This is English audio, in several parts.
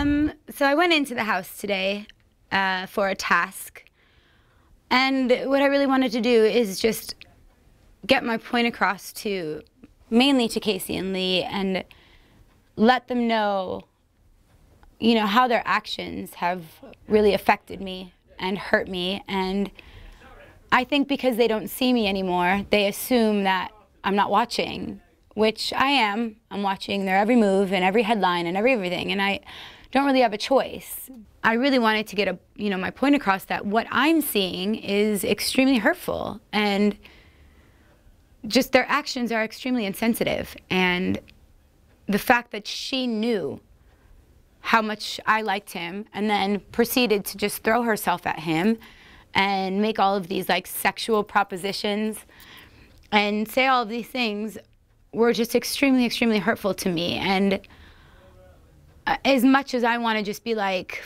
So I went into the house today for a task, and what I really wanted to do is just get my point across to, mainly to Casey and Lee, and let them know, you know, how their actions have really affected me and hurt me. And I think because they don't see me anymore, they assume that I'm not watching, which I am. I'm watching their every move and every headline and everything, and I don't really have a choice. I really wanted to get my point across that what I'm seeing is extremely hurtful, and just their actions are extremely insensitive. And the fact that she knew how much I liked him and then proceeded to just throw herself at him and make all of these like sexual propositions and say all of these things were just extremely, extremely hurtful to me. And as much as I want to just be like,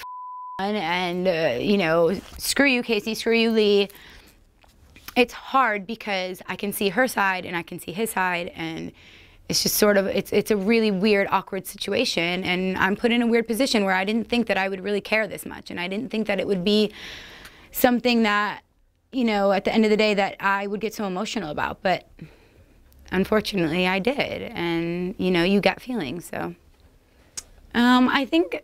and you know, screw you, Casey, screw you, Lee, it's hard because I can see her side and I can see his side, and it's just sort of, it's a really weird, awkward situation, and I'm put in a weird position where I didn't think that I would really care this much, and I didn't think that it would be something that, you know, at the end of the day that I would get so emotional about, but unfortunately I did, and you know, you got feelings, so. I think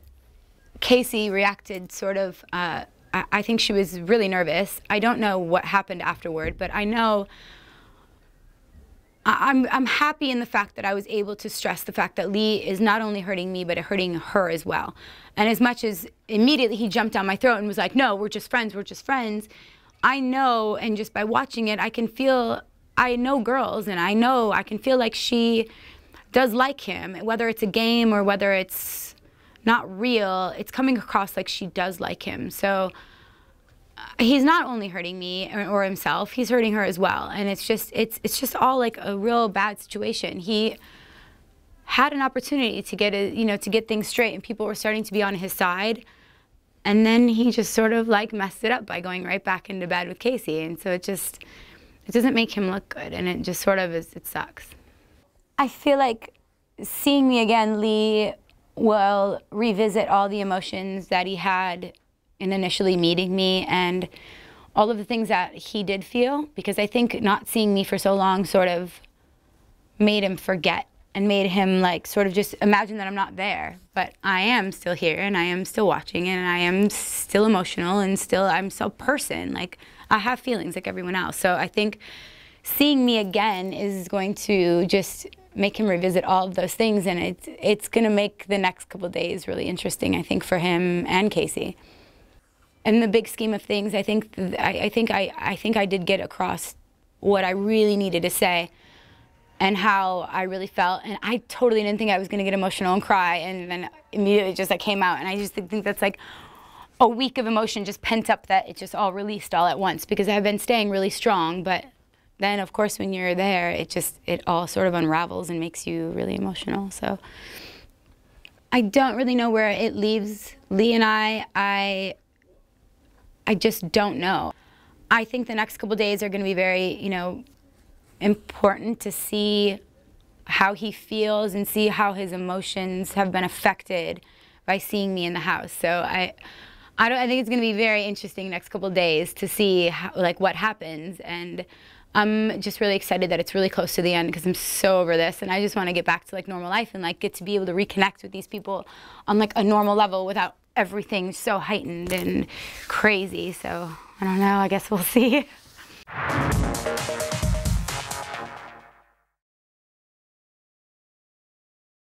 Casey reacted sort of, I think she was really nervous. I don't know what happened afterward, but I know I'm happy in the fact that I was able to stress the fact that Lee is not only hurting me, but hurting her as well. And as much as immediately he jumped down my throat and was like, no, we're just friends, we're just friends, I know, and just by watching it, I can feel, I know girls, and I know, I can feel like she does like him, whether it's a game or whether it's not real, it's coming across like she does like him. So he's not only hurting me or himself, he's hurting her as well. And it's just all like a real bad situation. He had an opportunity to get to get things straight, and people were starting to be on his side. And then he just sort of like messed it up by going right back into bed with Casey. And so it doesn't make him look good, and it just sort of it sucks. I feel like seeing me again, Lee will revisit all the emotions that he had in initially meeting me and all of the things that he did feel, because I think not seeing me for so long sort of made him forget and made him like sort of just imagine that I'm not there. But I am still here, and I am still watching, and I am still emotional, and still I'm still a person. Like, I have feelings like everyone else. So I think seeing me again is going to just make him revisit all of those things, and it's going to make the next couple of days really interesting, I think, for him and Casey. In the big scheme of things, I think I did get across what I really needed to say and how I really felt, and I totally didn't think I was going to get emotional and cry, and then immediately just like came out, and I just think that's like a week of emotion just pent up that it just all released all at once, because I've been staying really strong, but then of course when you're there, it all sort of unravels and makes you really emotional. So I don't really know where it leaves Lee and I just don't know. I think the next couple days are going to be very, you know, important to see how he feels and see how his emotions have been affected by seeing me in the house. So I think it's going to be very interesting next couple of days to see how, like, what happens, and I'm just really excited that it's really close to the end, because I'm so over this, and I just want to get back to like normal life and like get to be able to reconnect with these people on like a normal level without everything so heightened and crazy. So I don't know, I guess we'll see.